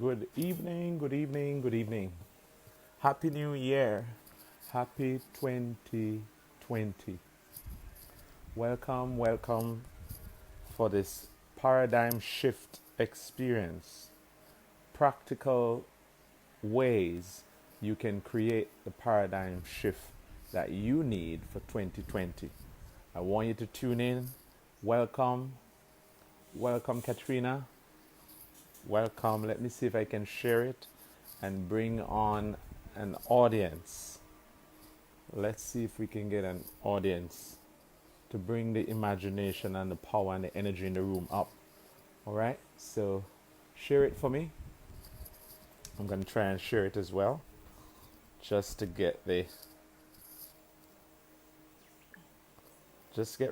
Good evening, good evening, good evening. Happy New Year. Happy 2020. Welcome, welcome for this paradigm shift experience. Practical ways you can create the paradigm shift that you need for 2020. I want you to tune in. Welcome, welcome, Katrina. Welcome. Let me see if I can share it and bring on an audience. Let's see if we can get an audience to bring the imagination and the power and the energy in the room up. All right, so share it for me. I'm going to try and share it as well, just to get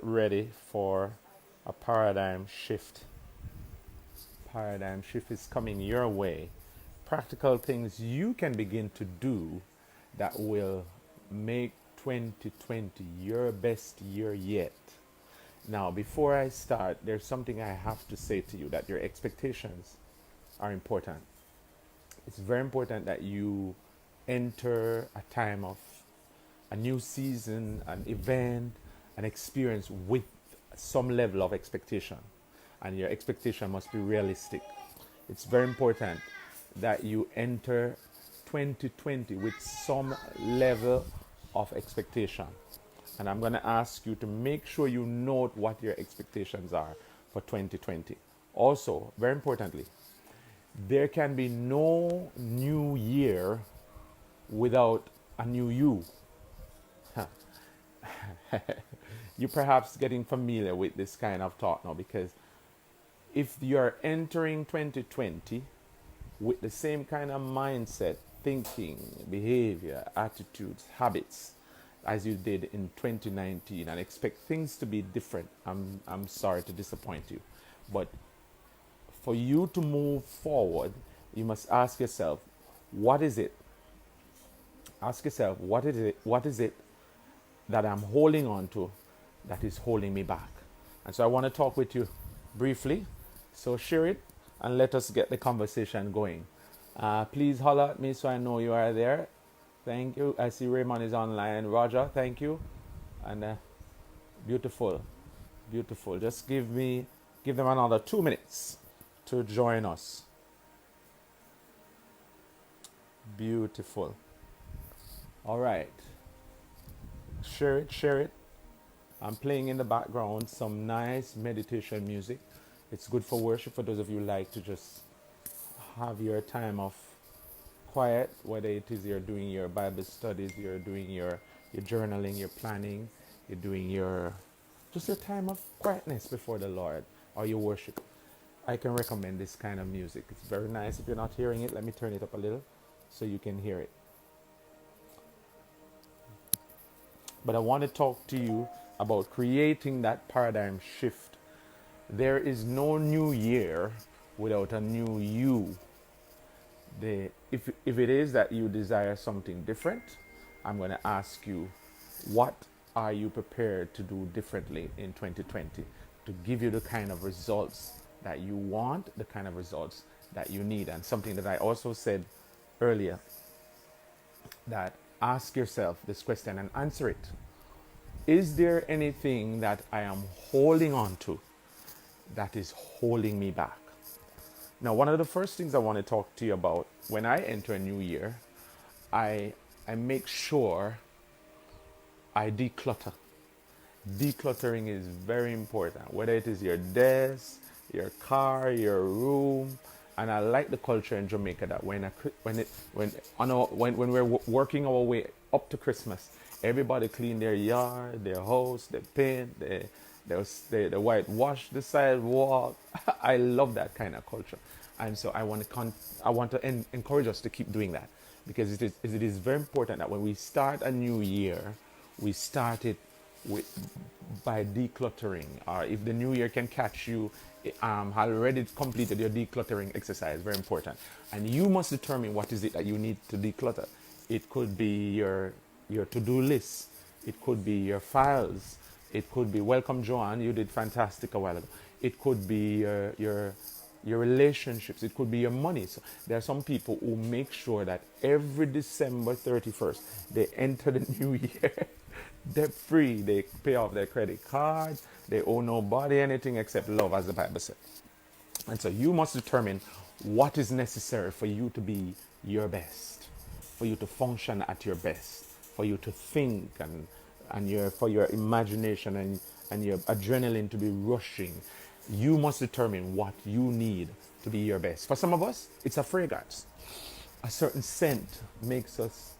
ready for a paradigm shift. Paradigm shift is coming your way. Practical things you can begin to do that will make 2020 your best year yet. Now, before I start, there's something I have to say to you, that your expectations are important. It's very important that you enter a time of a new season, an event, an experience with some level of expectation. And your expectation must be realistic. It's very important that you enter 2020 with some level of expectation. And I'm going to ask you to make sure you note what your expectations are for 2020. Also, very importantly, there can be no new year without a new you. You're perhaps getting familiar with this kind of thought now, because if you're entering 2020 with the same kind of mindset, thinking, behavior, attitudes, habits as you did in 2019 and expect things to be different, I'm sorry to disappoint you. But for you to move forward, you must ask yourself, what is it? Ask yourself, what is it that I'm holding on to that is holding me back? And so I want to talk with you briefly. So share it and let us get the conversation going. Please holler at me so I know you are there. Thank you. I see Raymond is online. Roger, thank you. And beautiful, beautiful. Just give them another 2 minutes to join us. Beautiful. All right. Share it, share it. I'm playing in the background some nice meditation music. It's good for worship, for those of you who like to just have your time of quiet, whether it is you're doing your Bible studies, you're doing your journaling, your planning, you're doing your time of quietness before the Lord, or your worship. I can recommend this kind of music. It's very nice. If you're not hearing it, let me turn it up a little so you can hear it. But I want to talk to you about creating that paradigm shift. There is no new year without a new you. If it is that you desire something different, I'm going to ask you, what are you prepared to do differently in 2020 to give you the kind of results that you want, the kind of results that you need? And something that I also said earlier, that ask yourself this question and answer it. Is there anything that I am holding on to that is holding me back? Now, one of the first things I want to talk to you about, when I enter a new year, I make sure I declutter. Decluttering is very important, whether it is your desk, your car, your room. And I like the culture in Jamaica that when we're working our way up to Christmas, everybody clean their yard, their house, they paint, they whitewash the sidewalk. I love that kind of culture, and so I want to encourage us to keep doing that, because it is very important that when we start a new year, we start it by decluttering. Or if the new year can catch you already completed your decluttering exercise, very important. And you must determine what is it that you need to declutter. It could be your to-do list. It could be your files. It could be, welcome Joanne, you did fantastic a while ago. It could be your your relationships. It could be your money. So there are some people who make sure that every December 31st, they enter the new year debt free. They pay off their credit cards. They owe nobody anything except love, as the Bible says. And so you must determine what is necessary for you to be your best, for you to function at your best, for you to think for your imagination and your adrenaline to be rushing. You must determine what you need to be your best. For some of us, it's a fragrance. A certain scent makes us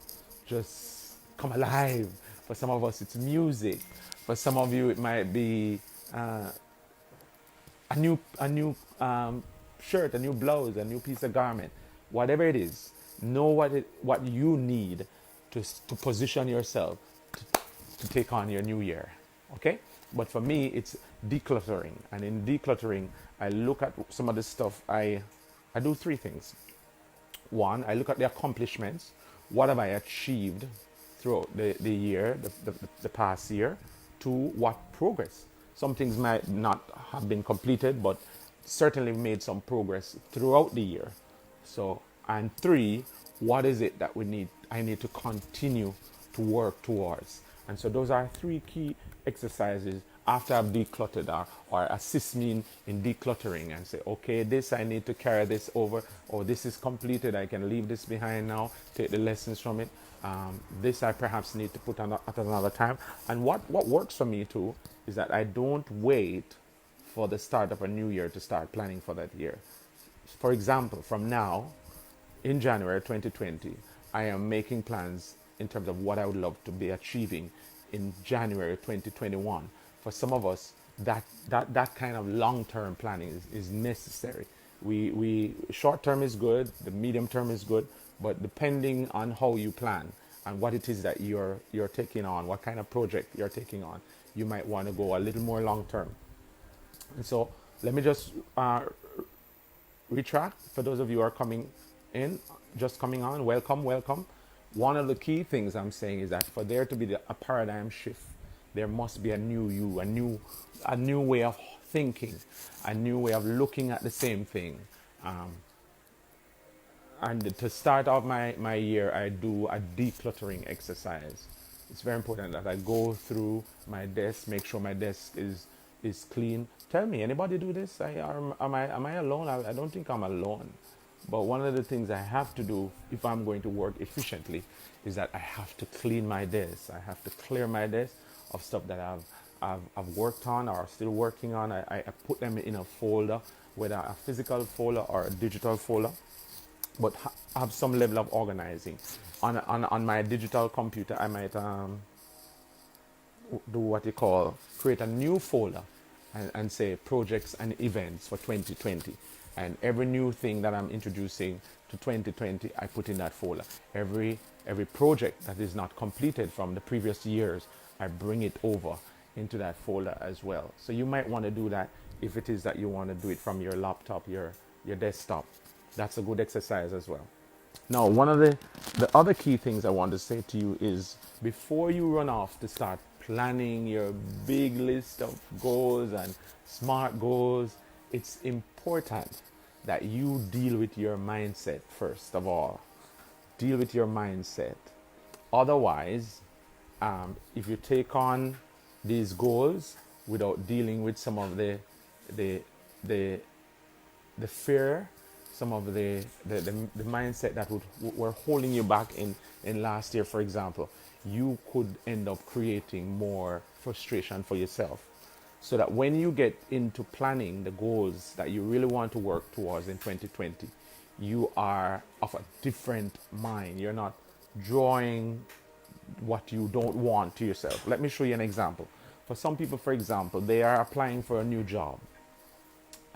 just come alive. For some of us, it's music. For some of you, it might be a new shirt, a new blouse, a new piece of garment. Whatever it is, know what you need to position yourself to take on your new year. Okay? But for me, it's decluttering. And in decluttering, I look at some of the stuff. I do three things. One, I look at the accomplishments. What have I achieved throughout the year, the past year? Two, what progress? Some things might not have been completed, but certainly made some progress throughout the year. So, and three, what is it that I need to continue to work towards? And so those are three key exercises after I've decluttered or assist me in decluttering and say, okay, this I need to carry this over, or this is completed, I can leave this behind now, take the lessons from it. This I perhaps need to put on at another time. And what works for me too is that I don't wait for the start of a new year to start planning for that year. For example, from now, in January 2020, I am making plans in terms of what I would love to be achieving in January 2021. For some of us, that kind of long-term planning is necessary. We short term is good, the medium term is good, but depending on how you plan and what it is that you're taking on, what kind of project you're taking on, you might want to go a little more long term. And so let me just retract for those of you who are coming in, just coming on. Welcome. One of the key things I'm saying is that for there to be a paradigm shift, there must be a new you, a new way of thinking, a new way of looking at the same thing. And to start off my year, I do a decluttering exercise. It's very important that I go through my desk, make sure my desk is clean. Tell me, anybody do this? Am I alone? I don't think I'm alone. But one of the things I have to do if I'm going to work efficiently is that I have to clean my desk. I have to clear my desk of stuff that I've worked on or still working on. I put them in a folder, whether a physical folder or a digital folder, but have some level of organizing. On my digital computer, I might do what you call create a new folder and say projects and events for 2020. And every new thing that I'm introducing to 2020, I put in that folder. Every project that is not completed from the previous years, I bring it over into that folder as well. So you might want to do that if it is that you want to do it from your laptop, your desktop. That's a good exercise as well. Now, one of the other key things I want to say to you is before you run off to start planning your big list of goals and SMART goals, it's important that you deal with your mindset first of all. Deal with your mindset. Otherwise, if you take on these goals without dealing with some of the fear, some of the mindset that were holding you back in last year, for example, you could end up creating more frustration for yourself. So that when you get into planning the goals that you really want to work towards in 2020, you are of a different mind. You're not drawing what you don't want to yourself. Let me show you an example. For some people, for example, they are applying for a new job.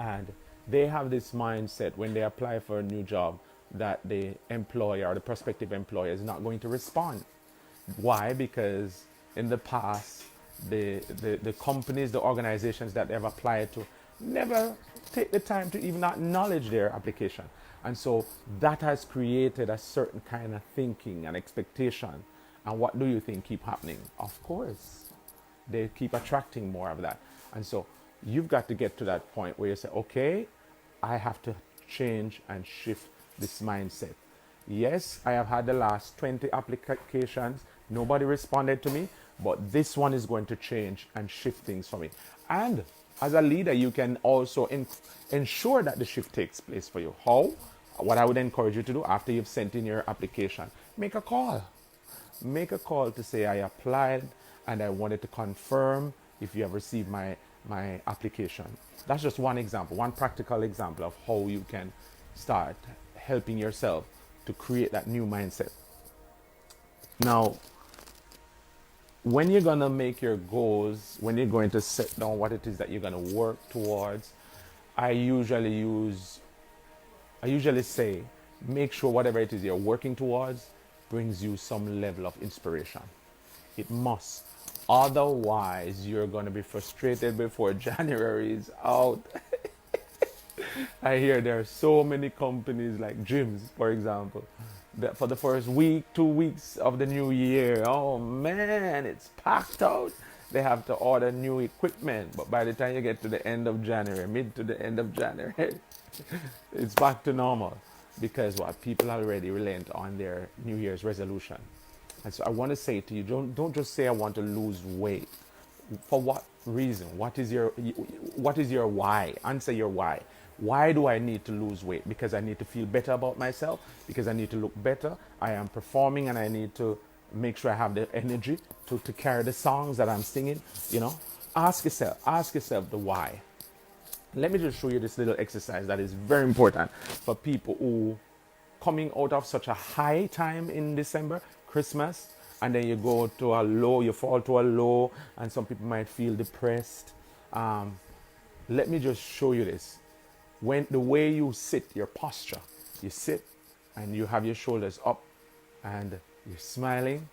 And they have this mindset when they apply for a new job that the employer or the prospective employer is not going to respond. Why? Because in the past, the companies, the organizations that they've applied to never take the time to even acknowledge their application. And so that has created a certain kind of thinking and expectation. And what do you think keep happening? Of course, they keep attracting more of that. And so you've got to get to that point where you say, okay, I have to change and shift this mindset. Yes, I have had the last 20 applications. Nobody responded to me, but this one is going to change and shift things for me. And as a leader, you can also ensure that the shift takes place for you. How? What I would encourage you to do after you've sent in your application, make a call. Make a call to say I applied and I wanted to confirm if you have received my application. That's just one example, one practical example of how you can start helping yourself to create that new mindset. Now, when you're going to make your goals, when you're going to set down what it is that you're going to work towards, I usually say, make sure whatever it is you're working towards brings you some level of inspiration. It must. Otherwise, you're going to be frustrated before January is out. I hear there are so many companies like gyms, for example, that for the first week, 2 weeks of the new year, oh man, it's packed out. They have to order new equipment, but by the time you get to the end of January, mid to the end of January, it's back to normal. Because what? People are already relent on their New Year's resolution. And so I want to say to you, don't just say I want to lose weight. For what reason? What is your why? Answer your why. Why do I need to lose weight? Because I need to feel better about myself, because I need to look better. I am performing and I need to make sure I have the energy to carry the songs that I'm singing. Ask yourself the why. Let me just show you this little exercise that is very important for people who coming out of such a high time in December, Christmas, and then you go to a low, you fall to a low, and some people might feel depressed. Let me just show you this. When the way you sit, your posture, you sit and you have your shoulders up and you're smiling.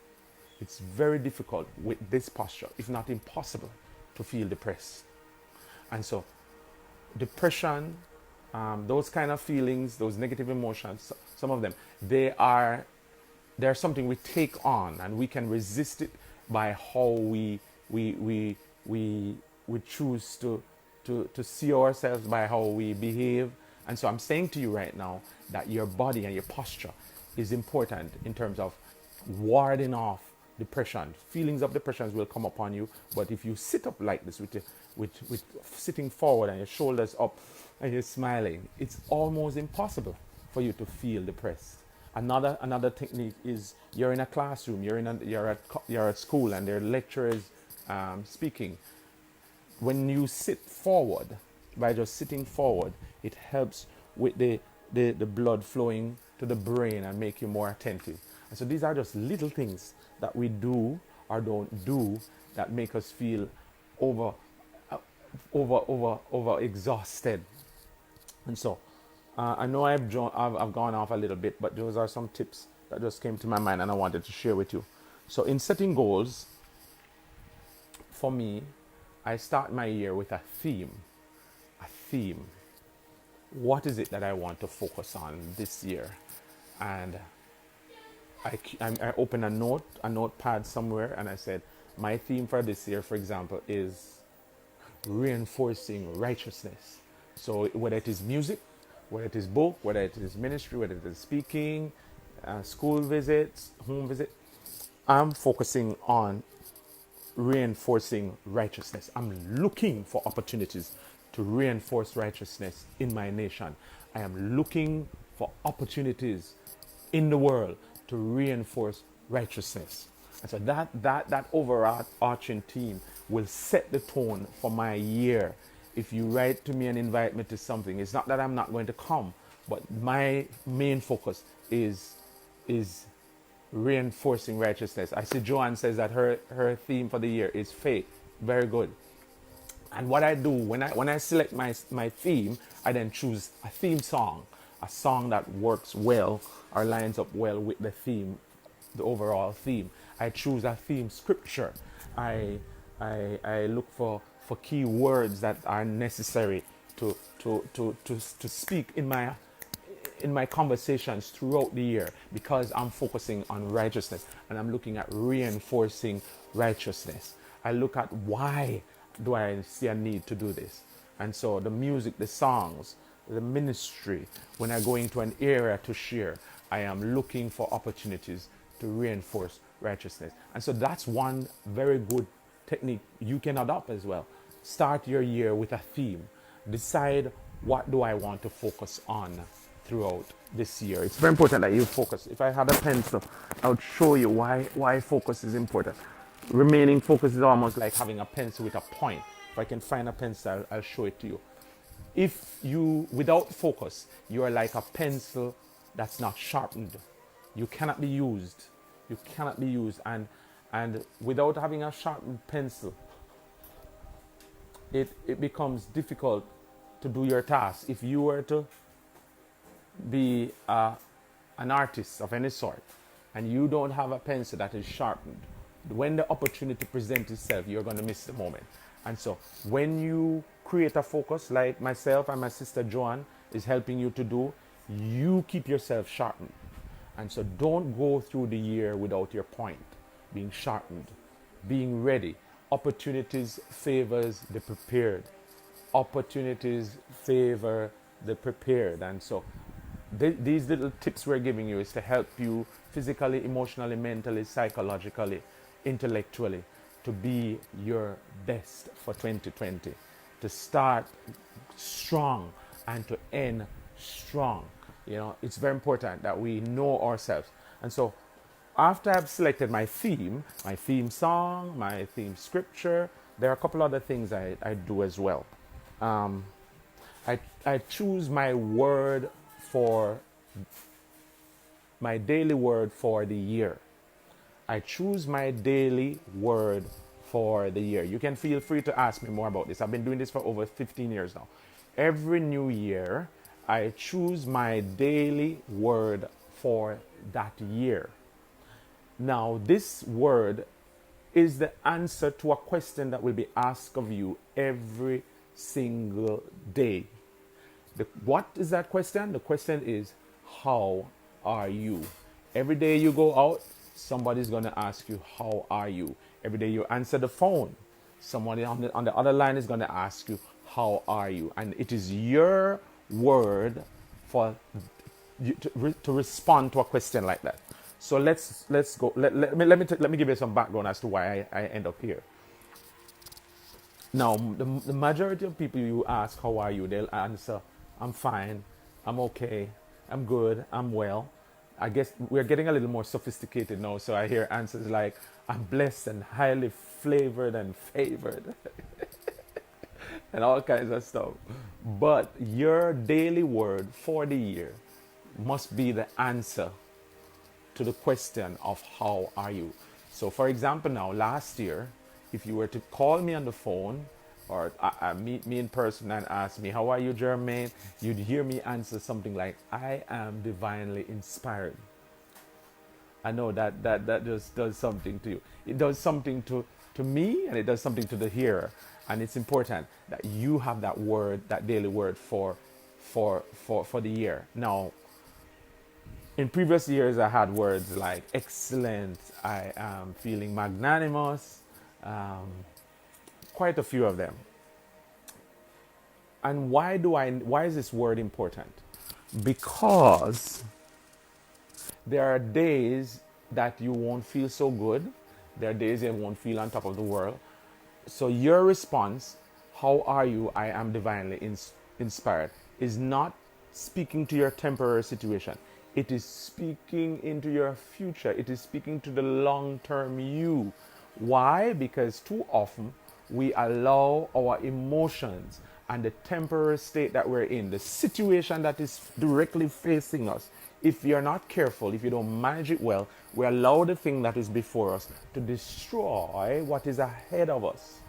It's very difficult with this posture, if not impossible, to feel depressed. And so depression, those kind of feelings, those negative emotions, some of them, they're something we take on, and we can resist it by how we choose to see ourselves, by how we behave. And so I'm saying to you right now that your body and your posture is important in terms of warding off depression. Feelings of depression will come upon you, but if you sit up like this with sitting forward and your shoulders up and you're smiling, it's almost impossible for you to feel depressed. Another technique is you're in a classroom, you're at school, and there are lecturers speaking. When you sit forward, by just sitting forward, it helps with the blood flowing to the brain and make you more attentive. And so these are just little things that we do or don't do that make us feel over exhausted. And so I know I've gone off a little bit, but those are some tips that just came to my mind and I wanted to share with you. So in setting goals, for me, I start my year with a theme. A theme. What is it that I want to focus on this year? And I open a notepad somewhere, and I said, my theme for this year, for example, is reinforcing righteousness. So whether it is music, whether it is book, whether it is ministry, whether it is speaking, school visits, home visit, I'm focusing on reinforcing righteousness. I'm looking for opportunities to reinforce righteousness in my nation. I am looking for opportunities in the world to reinforce righteousness. And so that overarching theme will set the tone for my year. If you write to me and invite me to something, it's not that I'm not going to come, but my main focus is reinforcing righteousness. I see Joanne says that her theme for the year is faith. Very good. And what I do when I select my theme, I then choose a theme song, a song that works well or lines up well with the theme, the overall theme. I choose a theme scripture. I look for key words that are necessary to speak in my conversations throughout the year, because I'm focusing on righteousness and I'm looking at reinforcing righteousness. I look at why do I see a need to do this. And so the music, the songs, the ministry, when I go into an area to share, I am looking for opportunities to reinforce righteousness. And so that's one very good technique you can adopt as well. Start your year with a theme. Decide, what do I want to focus on throughout this year? It's very important that you focus. If I had a pencil, I would show you why focus is important. Remaining focus is almost like having a pencil with a point. If I can find a pencil, I'll show it to you. If you, without focus, you are like a pencil that's not sharpened. You cannot be used. You cannot be used. And without having a sharpened pencil, it becomes difficult to do your task. If you were to be an artist of any sort and you don't have a pencil that is sharpened, when the opportunity presents itself, you're going to miss the moment. And so when you create a focus, like myself and my sister Joanne is helping you to do, you keep yourself sharpened. And so don't go through the year without your point being sharpened, being ready. Opportunities favors the prepared. Opportunities favor the prepared. And so these little tips we're giving you is to help you physically, emotionally, mentally, psychologically, intellectually, to be your best for 2020, to start strong and to end strong. You know, it's very important that we know ourselves. And so after I've selected my theme song, my theme scripture, there are a couple other things I do as well. I choose my word for my daily word for the year. I choose my daily word for the year. You can feel free to ask me more about this. I've been doing this for over 15 years now. Every new year, I choose my daily word for that year. Now, this word is the answer to a question that will be asked of you every single day. What is that question? The question is, how are you? Every day you go out, somebody's going to ask you, how are you? Every day you answer the phone, somebody on the other line is going to ask you, how are you? And it is your word for you to respond to a question like that. So let's go. Let me give you some background as to why I end up here. Now, the majority of people you ask, how are you? They'll answer, I'm fine, I'm okay, I'm good, I'm well. I guess we're getting a little more sophisticated now, so I hear answers like, I'm blessed and highly flavored and favored. And all kinds of stuff. But your daily word for the year must be the answer to the question of how are you. So for example now, last year, if you were to call me on the phone or meet me in person and ask me, how are you, Jermaine? You'd hear me answer something like, I am divinely inspired. I know that just does something to you. It does something to me, and it does something to the hearer. And it's important that you have that word, that daily word for the year. Now, in previous years, I had words like excellent, I am feeling magnanimous, quite a few of them. And why is this word important? Because there are days that you won't feel so good. There are days you won't feel on top of the world. So your response, how are you, I am divinely inspired, is not speaking to your temporary situation. It is speaking into your future. It is speaking to the long-term you. Why? Because too often we allow our emotions and the temporary state that we're in, the situation that is directly facing us, if you're not careful, if you don't manage it well, we allow the thing that is before us to destroy what is ahead of us.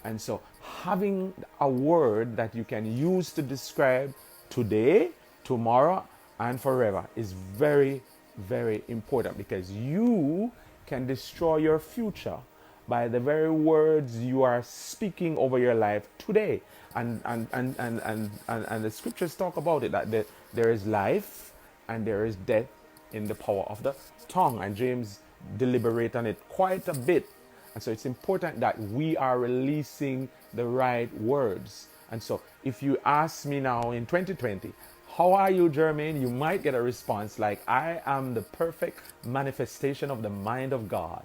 And so having a word that you can use to describe today, tomorrow, and forever is very, very important, because you can destroy your future by the very words you are speaking over your life today. And the scriptures talk about it, that there is life and there is death in the power of the tongue. And James deliberates on it quite a bit. And so it's important that we are releasing the right words. And so if you ask me now in 2020, how are you, Jermaine? You might get a response like, I am the perfect manifestation of the mind of God.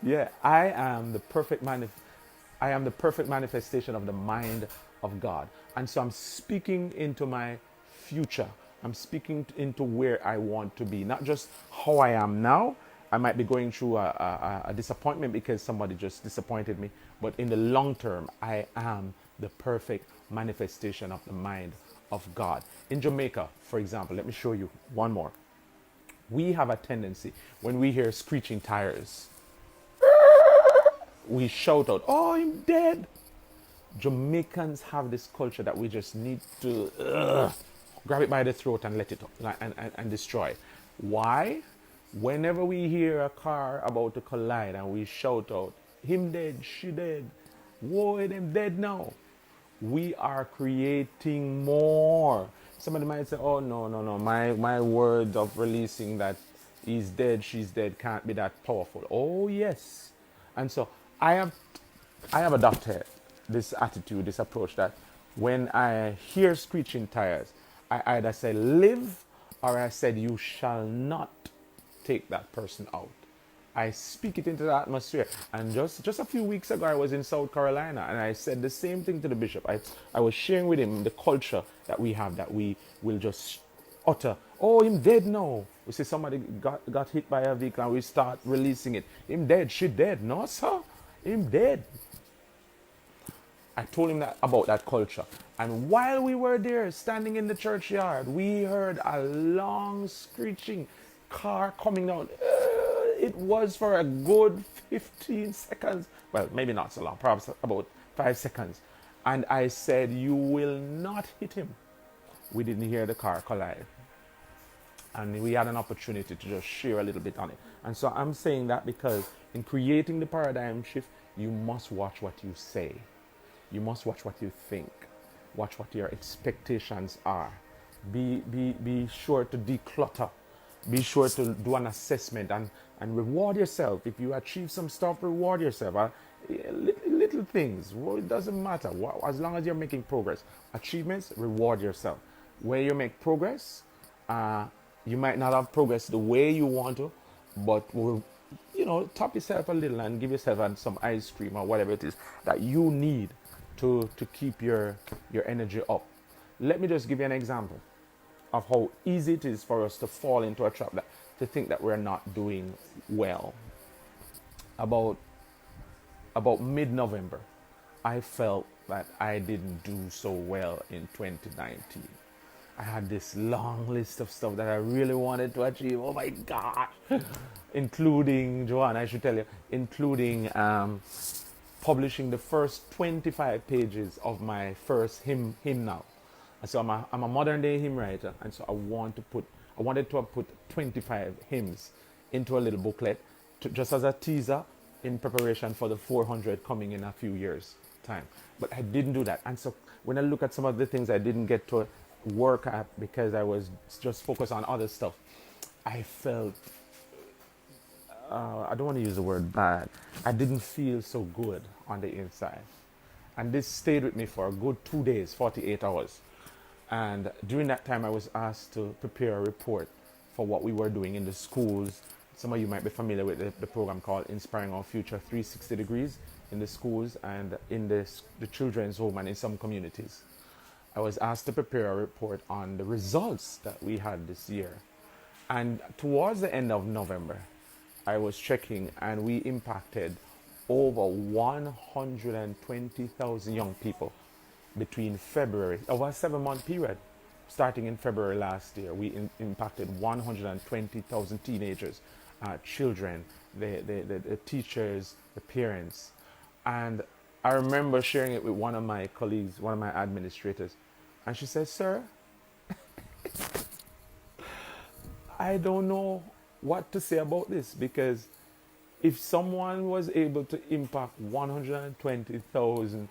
Yeah, I am the perfect manifestation of the mind of God. And so I'm speaking into my future. I'm speaking into where I want to be, not just how I am now. I might be going through a disappointment because somebody just disappointed me, but in the long term, I am the perfect manifestation of the mind of God. In Jamaica, for example, let me show you one more. We have a tendency when we hear screeching tires, we shout out, "Oh, I'm dead." Jamaicans have this culture that we just need to grab it by the throat and let it up and destroy. Why? Whenever we hear a car about to collide and we shout out, "Him dead, she dead, whoa, them dead now," we are creating more. Somebody might say, "Oh, no, no, no, my word of releasing that he's dead, she's dead can't be that powerful." Oh, yes. And so I have adopted this attitude, this approach that when I hear screeching tires, I either say live or I said you shall not take that person out. I speak it into the atmosphere. And just a few weeks ago, I was in South Carolina and I said the same thing to the bishop. I was sharing with him the culture that we have, that we will just utter, "Oh, him dead now." We say somebody got hit by a vehicle and we start releasing it. "Him dead, she dead." No, sir, him dead. I told him that about that culture. And while we were there, standing in the churchyard, we heard a long screeching car coming down. It was for a good 15 seconds. Well, maybe not so long, perhaps about 5 seconds. And I said, "You will not hit him." We didn't hear the car collide. And we had an opportunity to just share a little bit on it. And so I'm saying that because in creating the paradigm shift, you must watch what you say. You must watch what you think. Watch what your expectations are. Be sure to declutter. Be sure to do an assessment and reward yourself. If you achieve some stuff, reward yourself. Little things. Well, it doesn't matter. As long as you're making progress. Achievements, reward yourself. Where you make progress, you might not have progress the way you want to, but top yourself a little and give yourself some ice cream or whatever it is that you need to keep your energy up. Let me just give you an example of how easy it is for us to fall into a trap, to think that we're not doing well. About mid-November, I felt that I didn't do so well in 2019. I had this long list of stuff that I really wanted to achieve. Oh my gosh! Including, Joanne, I should tell you, including publishing the first 25 pages of my first hymnal. And so I'm a modern day hymn writer, and so I wanted to put 25 hymns into a little booklet just as a teaser in preparation for the 400 coming in a few years time. But I didn't do that. And so when I look at some of the things I didn't get to work at because I was just focused on other stuff, I felt I don't want to use the word bad. I didn't feel so good on the inside. And this stayed with me for a good 2 days, 48 hours. And during that time, I was asked to prepare a report for what we were doing in the schools. Some of you might be familiar with the program called Inspiring Our Future 360 Degrees in the schools and in the children's home and in some communities. I was asked to prepare a report on the results that we had this year. And towards the end of November, I was checking and we impacted over 120,000 young people between February, over a 7-month period, starting in February last year. We impacted 120,000 teenagers, children, the teachers, the parents. And I remember sharing it with one of my colleagues, one of my administrators. And she said, "Sir, I don't know what to say about this, because if someone was able to impact 120,000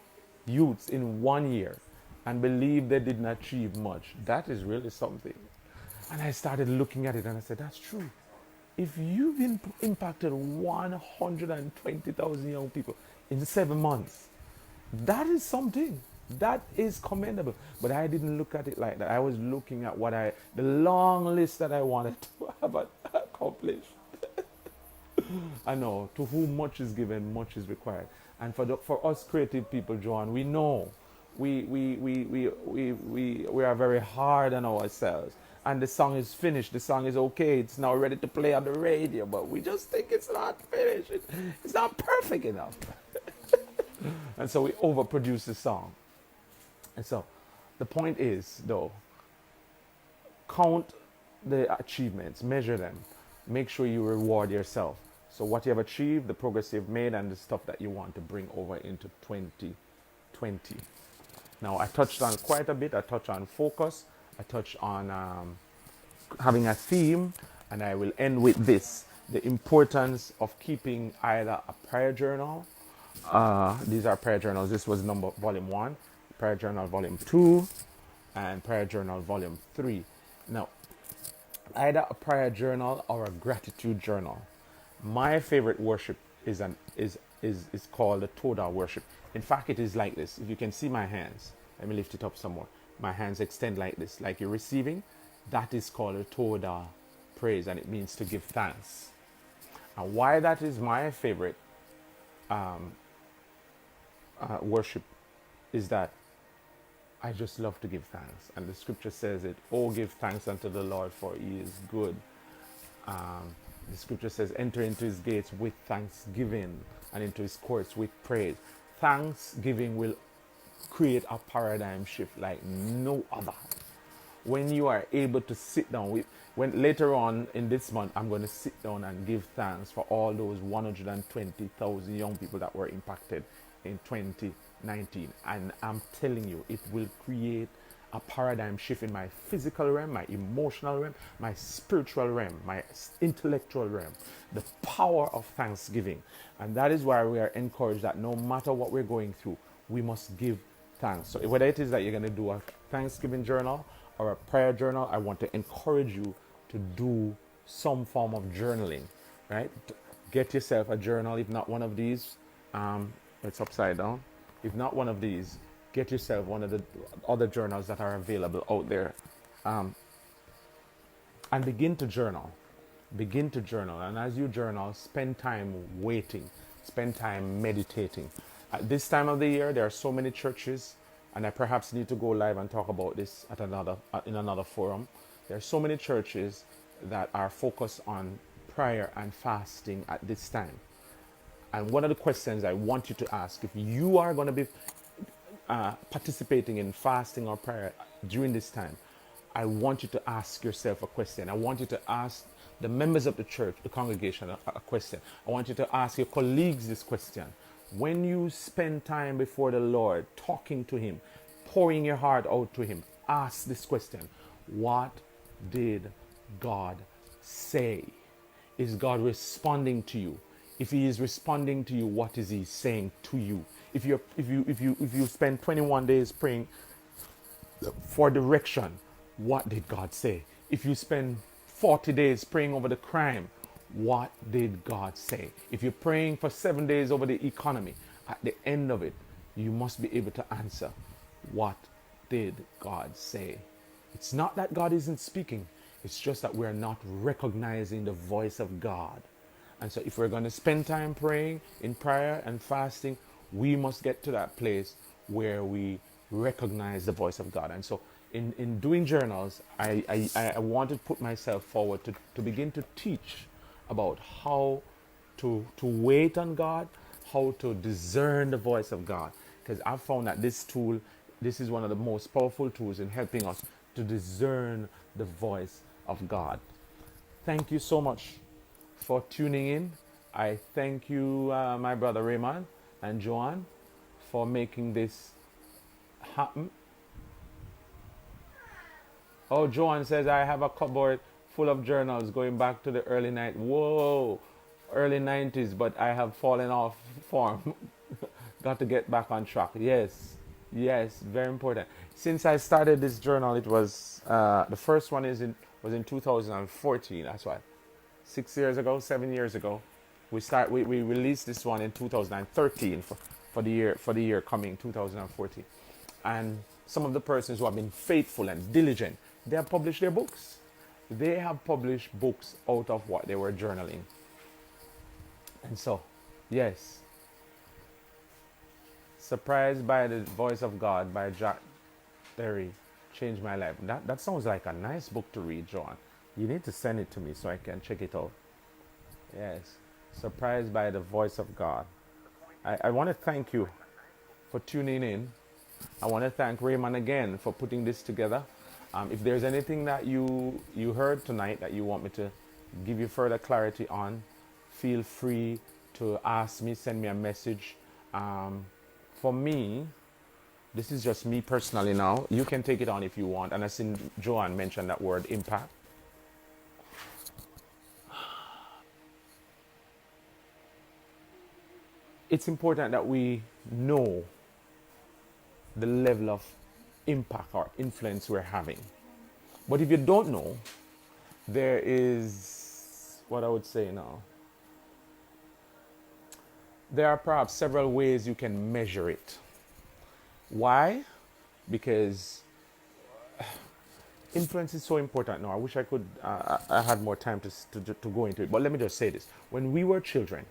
youths in 1 year and believe they didn't achieve much, that is really something." And I started looking at it and I said, that's true. If you've impacted 120,000 young people in 7 months, That is something. That is commendable. But I didn't look at it like that. I was looking at the long list that I wanted to have accomplished. I know, to whom much is given, much is required. And for us creative people, Joan, we know we are very hard on ourselves. And the song is finished, the song is okay, it's now ready to play on the radio, but we just think it's not finished, it's not perfect enough. And so we overproduce the song. And so the point is, though, count the achievements, measure them, make sure you reward yourself. So what you have achieved, the progress you've made, and the stuff that you want to bring over into 2020. Now, I touched on quite a bit. I touched on focus. I touched on having a theme. And I will end with this. The importance of keeping either a prayer journal. These are prayer journals. This was volume 1. Prayer journal volume 2. And prayer journal volume 3. Now, either a prayer journal or a gratitude journal. My favorite worship is called the Toda worship. In fact, it is like this. If you can see my hands, let me lift it up some more. My hands extend like this, like you're receiving. That is called a Toda praise, and it means to give thanks. And why that is my favorite worship is that I just love to give thanks. And the scripture says it, oh, give thanks unto the Lord, for he is good. The scripture says, enter into his gates with thanksgiving and into his courts with praise. Thanksgiving will create a paradigm shift like no other. When you are able to sit down, when later on in this month, I'm going to sit down and give thanks for all those 120,000 young people that were impacted in 2019. And I'm telling you, it will create a paradigm shift in my physical realm, my emotional realm, my spiritual realm, my intellectual realm. The power of thanksgiving. And that is why we are encouraged that no matter what we're going through, we must give thanks. So whether it is that you're going to do a Thanksgiving journal or a prayer journal, I want to encourage you to do some form of journaling, right? Get yourself a journal, if not one of these. It's upside down. If not one of these, get yourself one of the other journals that are available out there, and begin to journal. Begin to journal. And as you journal, spend time waiting. Spend time meditating. At this time of the year, there are so many churches, and I perhaps need to go live and talk about this in another forum. There are so many churches that are focused on prayer and fasting at this time. And one of the questions I want you to ask, if you are going to be participating in fasting or prayer during this time, I want you to ask yourself a question. I want you to ask the members of the church, the congregation, a question. I want you to ask your colleagues this question. When you spend time before the Lord, talking to him, pouring your heart out to him, ask this question. What did God say? Is God responding to you? If he is responding to you, what is he saying to you? If you spend 21 days praying for direction, what did God say? If you spend 40 days praying over the crime, what did God say? If you're praying for 7 days over the economy, at the end of it, you must be able to answer, what did God say? It's not that God isn't speaking. It's just that we're not recognizing the voice of God. And so if we're going to spend time praying in prayer and fasting, we must get to that place where we recognize the voice of God. And so in doing journals, I want to put myself forward to begin to teach about how to wait on God, how to discern the voice of God. Because I've found that this is one of the most powerful tools in helping us to discern the voice of God. Thank you so much for tuning in. I thank you, my brother Raymond and Joanne, for making this happen. Oh, Joanne says, I have a cupboard full of journals going back to the early early 90s, but I have fallen off form. Got to get back on track. Yes, very important. Since I started this journal, it was, the first one was in 2014. That's what, 7 years ago. We released this one in 2013 for the year coming 2040. And some of the persons who have been faithful and diligent, they have published their books. They have published books out of what they were journaling. And so, yes, Surprised by the Voice of God by Jack Terry changed my life. That sounds like a nice book to read, Joan. You need to send it to me so I can check it out. Yes, Surprised by the Voice of God. I want to thank you for tuning in. I want to thank Raymond again for putting this together. If there's anything that you heard tonight that you want me to give you further clarity on, feel free to ask me, send me a message. For me, this is just me personally now. You can take it on if you want. And I seen Joanne mention that word impact. It's important that we know the level of impact or influence we're having. But if you don't know, there is what I would say now. There are perhaps several ways you can measure it. Why? Because influence is so important now. I wish I could, I had more time to go into it. But let me just say this. When we were children,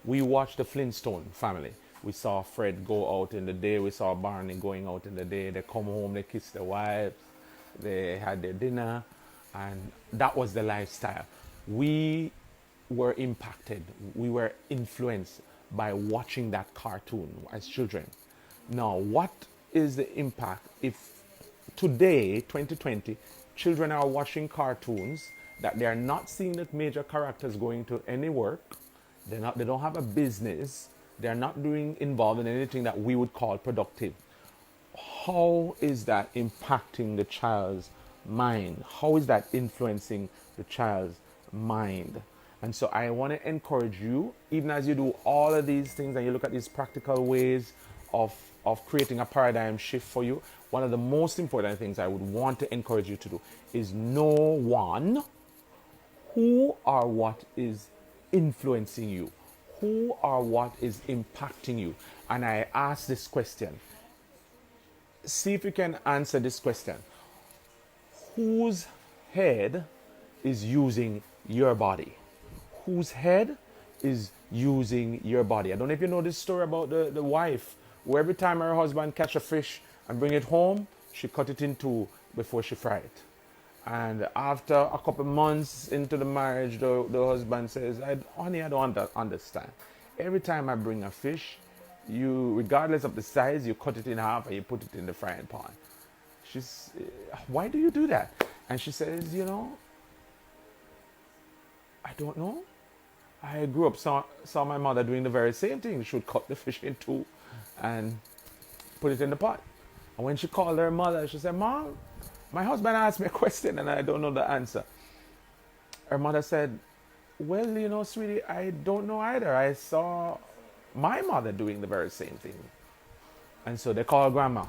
we watched the Flintstone family. We saw Fred go out in the day. We saw Barney going out in the day. They come home, they kiss their wives. They had their dinner. And that was the lifestyle. We were impacted. We were influenced by watching that cartoon as children. Now, what is the impact if today, 2020, children are watching cartoons that they are not seeing the major characters going to any work? They don't have a business. They're not involved in anything that we would call productive. How is that impacting the child's mind? How is that influencing the child's mind? And so I want to encourage you, even as you do all of these things and you look at these practical ways of creating a paradigm shift for you, one of the most important things I would want to encourage you to do is know, one, who or what is influencing you, who or what is impacting you. And I ask this question. See if you can answer this question. Whose head is using your body? Whose head is using your body? I don't know if you know this story about the wife, who every time her husband catch a fish and bring it home, she cut it in two before she fry it. And after a couple months into the marriage, the husband says, honey, I don't understand. Every time I bring a fish, you, regardless of the size, you cut it in half and you put it in the frying pan. She's, why do you do that? And she says, I don't know. I grew up, saw my mother doing the very same thing. She would cut the fish in two and put it in the pot. And when she called her mother, she said, Mom, my husband asked me a question and I don't know the answer. Her mother said, well, sweetie, I don't know either. I saw my mother doing the very same thing. And so they called Grandma.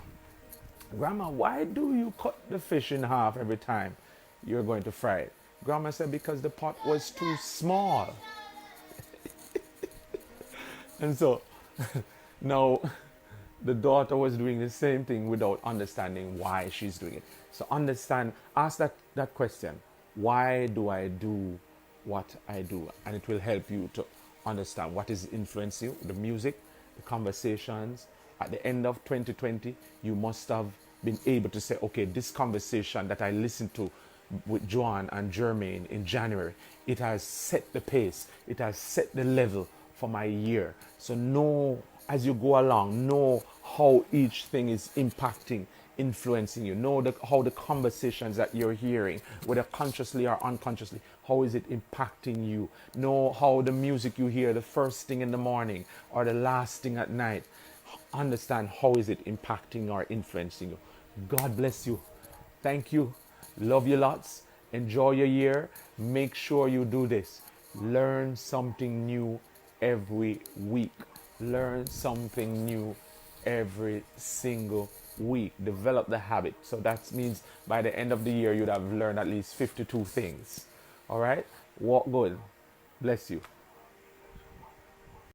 Grandma, why do you cut the fish in half every time you're going to fry it? Grandma said, because the pot was too small. And so now the daughter was doing the same thing without understanding why she's doing it. So ask that question. Why do I do what I do? And it will help you to understand what is influencing you, the music, the conversations. At the end of 2020, you must have been able to say, okay, this conversation that I listened to with Joanne and Jermaine in January, it has set the pace. It has set the level for my year. So know as you go along, know how each thing is impacting, influencing you. Know how the conversations that you're hearing, whether consciously or unconsciously, how is it impacting you? Know how the music you hear the first thing in the morning or the last thing at night, understand how is it impacting or influencing you. God bless you. Thank you. Love you lots. Enjoy your year. Make sure you do this. Learn something new every week. Learn something new every single week. Develop the habit. So that means by the end of the year, you'd have learned at least 52 things. All right? Walk good. Bless you.